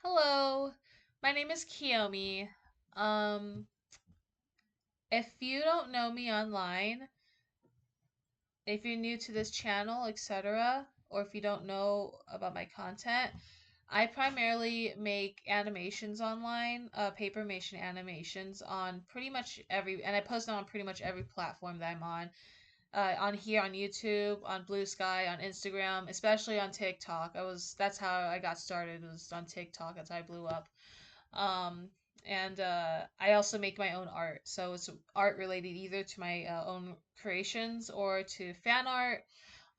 Hello, my name is Kiyomi. Um, if you don't know me online, if you're new to this channel, etc., or if you don't know about my content, I primarily make animations online, papermation animations on pretty much and I post them on pretty much every platform that I'm on here on YouTube, on Blue Sky, on Instagram, especially on TikTok. That's how I got started, was on TikTok. That's how I blew up. Um, and I also make my own art, so it's art related either to my own creations or to fan art.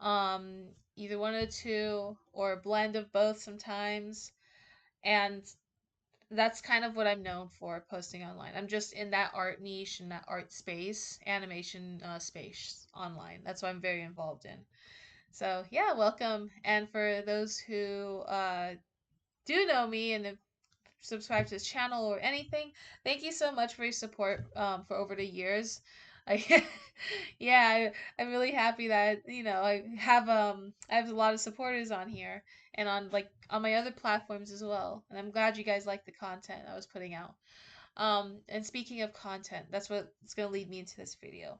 Um, Either one of the two, or a blend of both sometimes. And that's kind of what I'm known for posting online. I'm just in that art niche, in that art space, animation space online. That's what I'm very involved in. So yeah, welcome. And for those who do know me and subscribe to this channel or anything, thank you so much for your support for over the years. I, yeah, I'm really happy that I have a lot of supporters on here and on my other platforms as well. And I'm glad you guys like the content I was putting out. And speaking of content, that's what's gonna lead me into this video.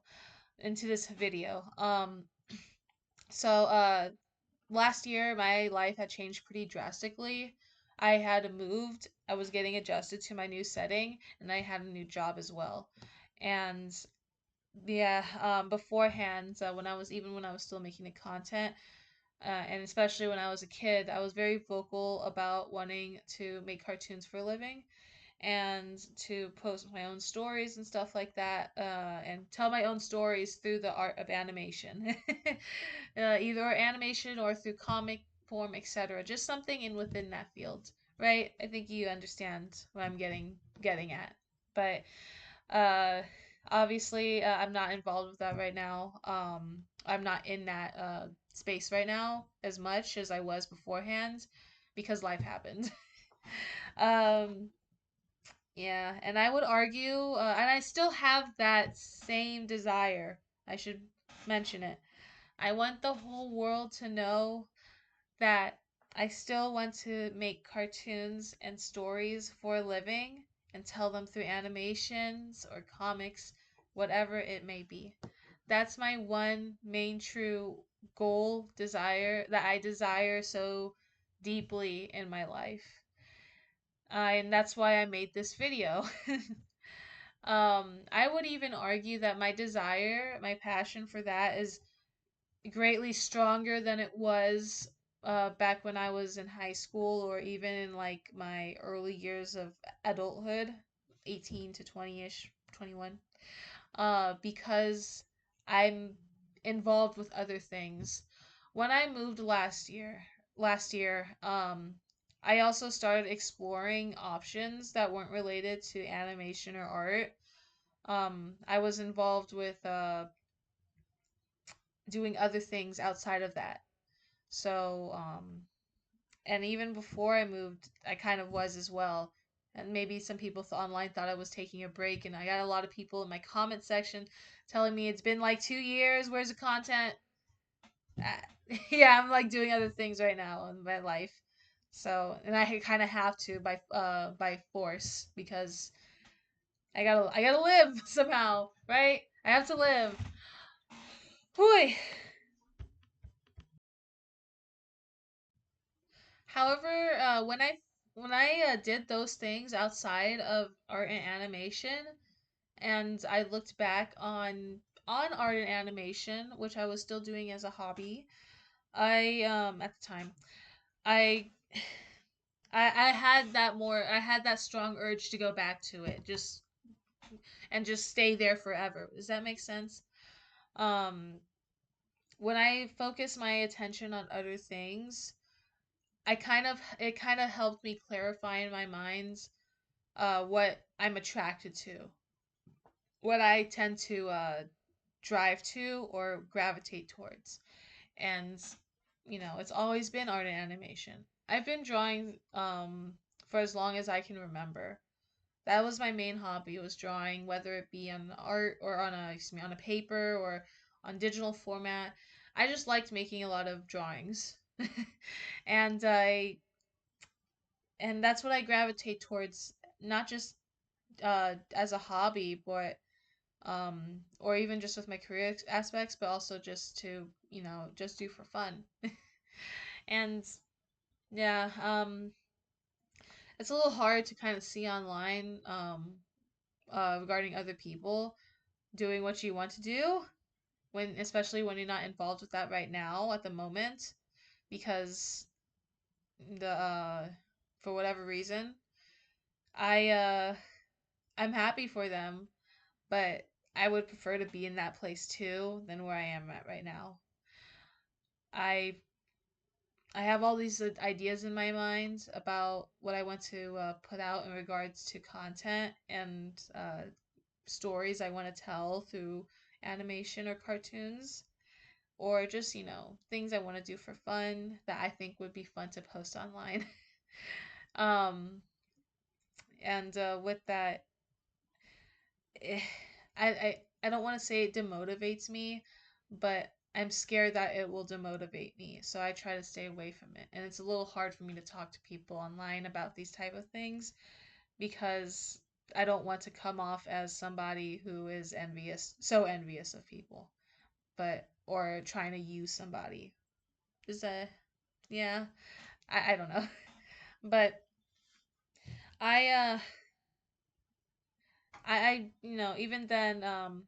So last year my life had changed pretty drastically. I had moved, I was getting adjusted to my new setting, and I had a new job as well. And yeah, beforehand, when I was still making the content, and especially when I was a kid, I was very vocal about wanting to make cartoons for a living and to post my own stories and stuff like that, and tell my own stories through the art of animation, either animation or through comic form, etc. Just something in within that field, right? I think you understand what I'm getting at. But uh, obviously, I'm not involved with that right now. I'm not in that space right now as much as I was beforehand because life happened. um, yeah, and I would argue, and I still have that same desire. I should mention it. I want the whole world to know that I still want to make cartoons and stories for a living and tell them through animations or comics, whatever it may be. That's my one main true goal, desire that I desire so deeply in my life. And that's why I made this video. I would even argue that my desire, my passion for that is greatly stronger than it was back when I was in high school or even in like my early years of adulthood, 18 to 20-ish, 21. Because I'm involved with other things. When I moved last year, I also started exploring options that weren't related to animation or art. I was involved with doing other things outside of that. So, and even before I moved, I kind of was as well. And maybe some people online thought I was taking a break, and I got a lot of people in my comment section telling me it's been like 2 years. Where's the content? Yeah, I'm like doing other things right now in my life. So, and I kind of have to by force because I gotta live somehow, right? I have to live. Boy. However, when I did those things outside of art and animation, and I looked back on art and animation, which I was still doing as a hobby, I at the time, I I had that strong urge to go back to it, just stay there forever. Does that make sense? Um, when I focus my attention on other things, it kind of helped me clarify in my mind what I'm attracted to, what I tend to drive to or gravitate towards. And, it's always been art and animation. I've been drawing for as long as I can remember. That was my main hobby, was drawing, whether it be on art or on a paper or on digital format. I just liked making a lot of drawings. And and that's what I gravitate towards, not just as a hobby, but or even just with my career aspects, but also just to, just do for fun. And yeah, it's a little hard to kind of see online regarding other people doing what you want to do, when especially when you're not involved with that right now at the moment, because the for whatever reason, I I'm happy for them, but I would prefer to be in that place too than where I am at right now. I I have all these ideas in my mind about what I want to put out in regards to content and stories I want to tell through animation or cartoons, or just, things I want to do for fun that I think would be fun to post online. um, and with that, eh, I don't want to say it demotivates me, but I'm scared that it will demotivate me. So I try to stay away from it. And it's a little hard for me to talk to people online about these type of things because I don't want to come off as somebody who is envious, so envious of people, but or trying to use somebody. Is that, yeah, I don't know. But I even then,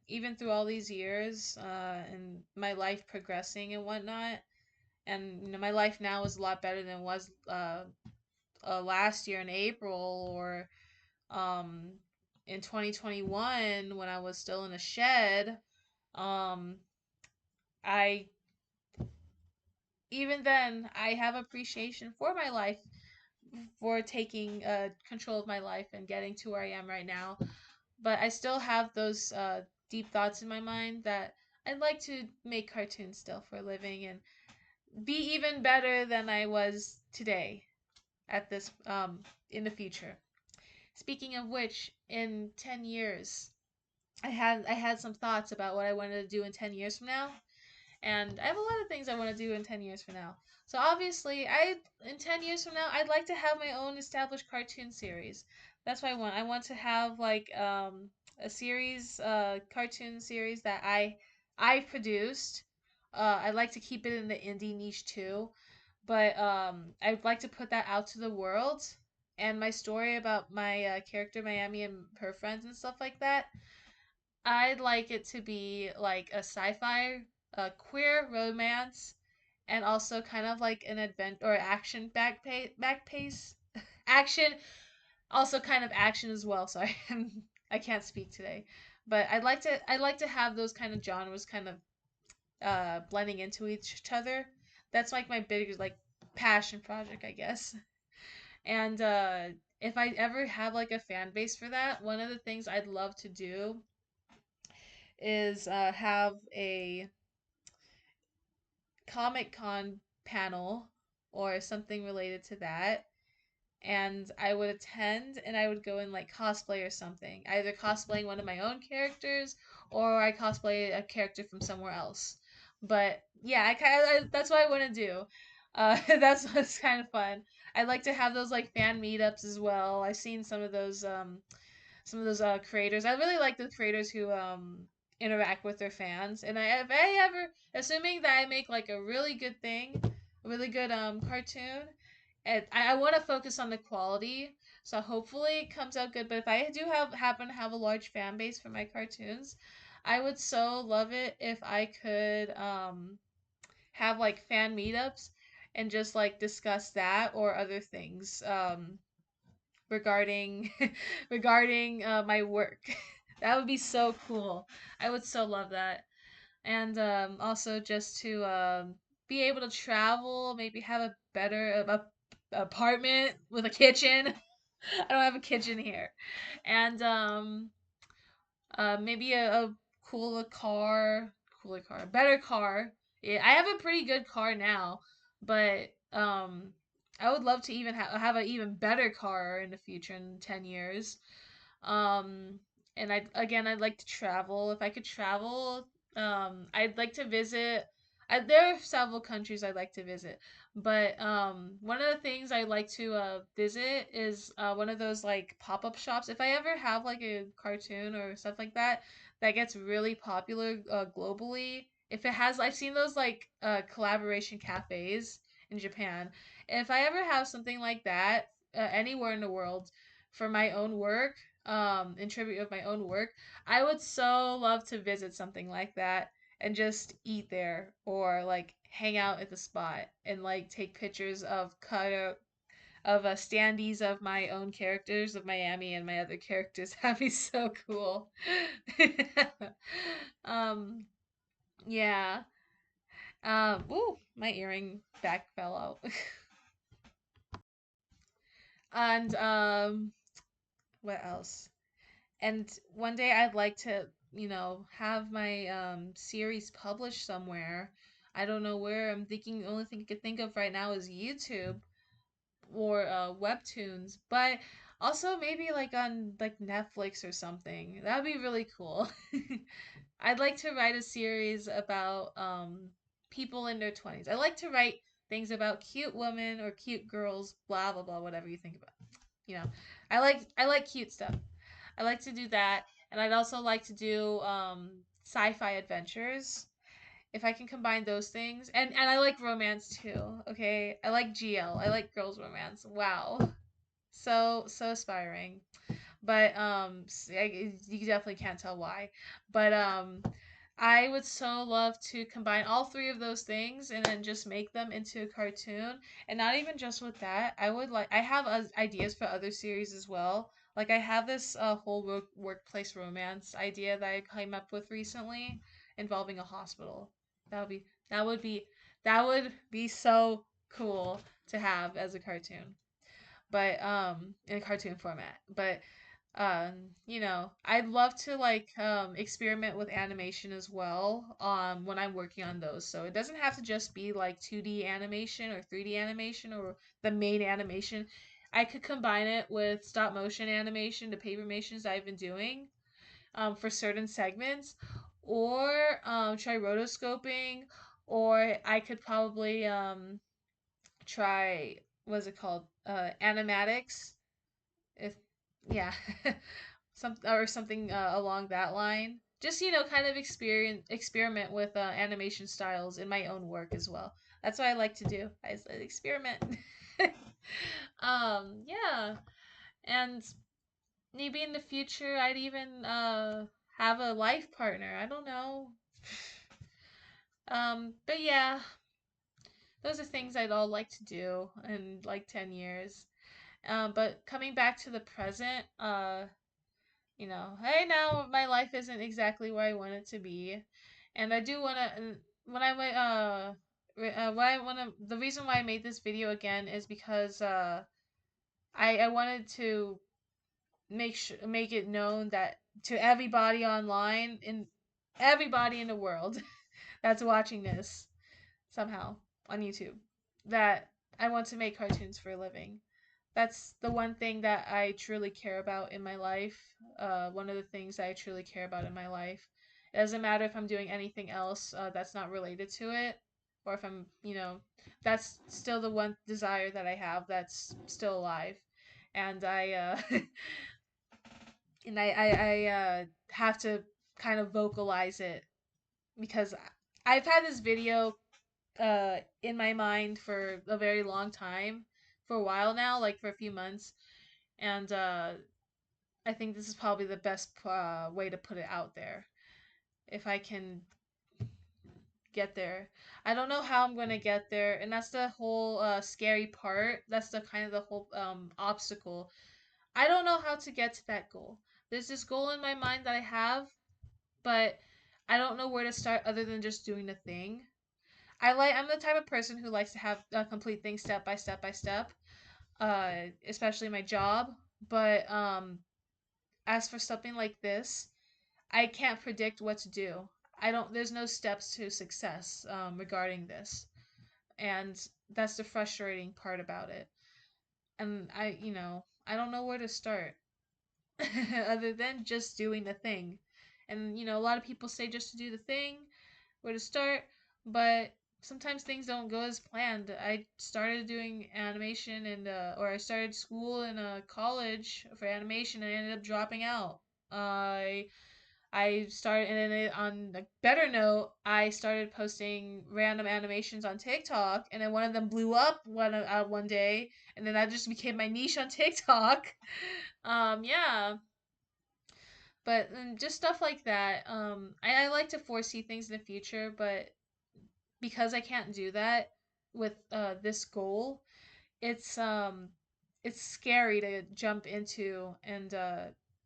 even through all these years, and my life progressing and whatnot, and my life now is a lot better than it was last year in April, or um, in 2021 when I was still in a shed. Um, I Even then I have appreciation for my life, for taking control of my life and getting to where I am right now. But I still have those deep thoughts in my mind that I'd like to make cartoons still for a living and be even better than I was today at this in the future. Speaking of which, in 10 years, I had some thoughts about what I wanted to do in 10 years from now, and I have a lot of things I want to do in 10 years from now. So obviously, I in 10 years from now, I'd like to have my own established cartoon series. That's what I want. I want to have like a series, cartoon series that I produced. I'd like to keep it in the indie niche too, but I'd like to put that out to the world. And my story about my character Miami and her friends and stuff like that, I'd like it to be like a sci-fi, queer romance, and also kind of like an advent or action back pace, action, also kind of action as well. Sorry, I can't speak today, but I'd like to have those kind of genres kind of blending into each other. That's like my biggest like passion project, I guess. And if I ever have like a fan base for that, one of the things I'd love to do is have a Comic Con panel or something related to that. And I would attend and I would go in like cosplay or something. Either cosplaying one of my own characters or I cosplay a character from somewhere else. But yeah, that's what I want to do. That's what's kind of fun. I'd like to have those like fan meetups as well. I've seen some of those creators. I really like the creators who interact with their fans. And if I ever, assuming that I make like a really good thing, a really good cartoon, and I want to focus on the quality. So hopefully it comes out good. But if I do happen to have a large fan base for my cartoons, I would so love it if I could have like fan meetups and just like discuss that or other things. Regarding regarding my work. That would be so cool. I would so love that. And also just to be able to travel, maybe have a better apartment with a kitchen. I don't have a kitchen here. And maybe a cooler car, better car. Yeah, I have a pretty good car now, but I would love to even have an even better car in the future in 10 years. Um, and I'd like to travel. If I could travel, I'd like to visit. there are several countries I'd like to visit, but one of the things I like to visit is one of those like pop up shops. If I ever have like a cartoon or stuff like that that gets really popular globally, if it has, I've seen those like collaboration cafes in Japan. If I ever have something like that anywhere in the world for my own work, in tribute of my own work, I would so love to visit something like that and just eat there or like hang out at the spot and like take pictures of cut out of standees of my own characters of Miami and my other characters. That'd be so cool. um yeah. Ooh, my earring back fell out. And what else? And one day I'd like to, have my series published somewhere. I don't know where. I'm thinking the only thing I could think of right now is YouTube or webtoons, but also maybe like on like Netflix or something. That would be really cool. I'd like to write a series about people in their 20s. I like to write things about cute women or cute girls, blah blah blah, whatever you think about. You know, I like cute stuff. I like to do that, and I'd also like to do sci-fi adventures if I can combine those things. And I like romance too. Okay, I like GL. I like girls romance. Wow, so aspiring. But you definitely can't tell why. But I would so love to combine all three of those things and then just make them into a cartoon. And not even just with that, I have ideas for other series as well. Like I have this whole workplace romance idea that I came up with recently involving a hospital. That would be that would be that would be so cool to have as a cartoon. But in a cartoon format. But I'd love to like experiment with animation as well when I'm working on those. So it doesn't have to just be like 2D animation or 3D animation or the main animation. I could combine it with stop motion animation, the paper animations I've been doing for certain segments, or try rotoscoping, or I could probably try what's it called, animatics, if yeah. Something along that line. Just kind of experiment with animation styles in my own work as well. That's what I like to do. I just experiment. Yeah, and maybe in the future I'd even have a life partner. I don't know. But yeah, those are things I'd all like to do in like 10 years. But coming back to the present, hey, now my life isn't exactly where I want it to be, and I do want to. When I went, what I want to, the reason why I made this video again is because I wanted to make it known that to everybody online in everybody in the world that's watching this somehow on YouTube that I want to make cartoons for a living. That's the one thing that I truly care about in my life. One of the things that I truly care about in my life. It doesn't matter if I'm doing anything else that's not related to it, or if that's still the one desire that I have that's still alive, and I have to kind of vocalize it because I've had this video in my mind for a very long time, for a while now, like for a few months, and I think this is probably the best way to put it out there. If I can get there, I don't know how I'm gonna get there, and that's the whole scary part. That's the kind of the whole obstacle. I don't know how to get to that goal. There's this goal in my mind that I have, but I don't know where to start other than just doing the thing. I'm the type of person who likes to have complete things step by step by step, especially my job. But as for something like this, I can't predict what to do. I don't. There's no steps to success regarding this, and that's the frustrating part about it. And I don't know where to start other than just doing the thing. And a lot of people say just to do the thing, where to start, but sometimes things don't go as planned. I started doing animation and or I started school in a college for animation and I ended up dropping out. I I started, and then on a better note, I started posting random animations on TikTok, and then one of them blew up one day, and then that just became my niche on TikTok. Yeah, but just stuff like that. I like to foresee things in the future, but because I can't do that with this goal, it's um it's scary to jump into and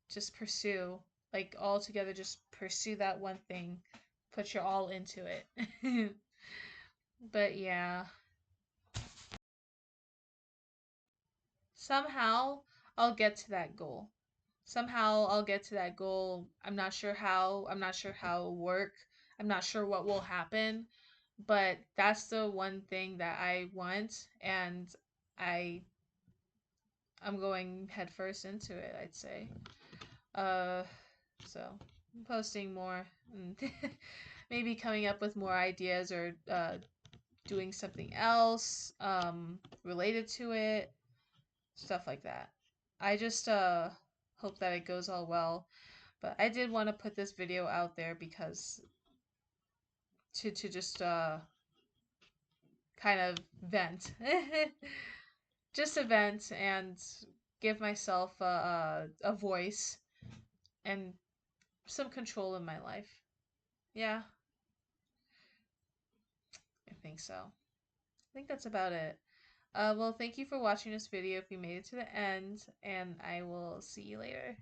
just pursue, like all together, just pursue that one thing, put your all into it. But yeah, somehow I'll get to that goal. Somehow I'll get to that goal. I'm not sure how. I'm not sure how it'll work. I'm not sure what will happen, but that's the one thing that I want, and I I'm going headfirst into it, I'd say. Uh, so I'm posting more and maybe coming up with more ideas or doing something else related to it, stuff like that. I just hope that it goes all well. But I did want to put this video out there because to just kind of vent, just a vent and give myself a voice and some control in my life. Yeah, I think so. I think that's about it. Well, thank you for watching this video if you made it to the end, and I will see you later.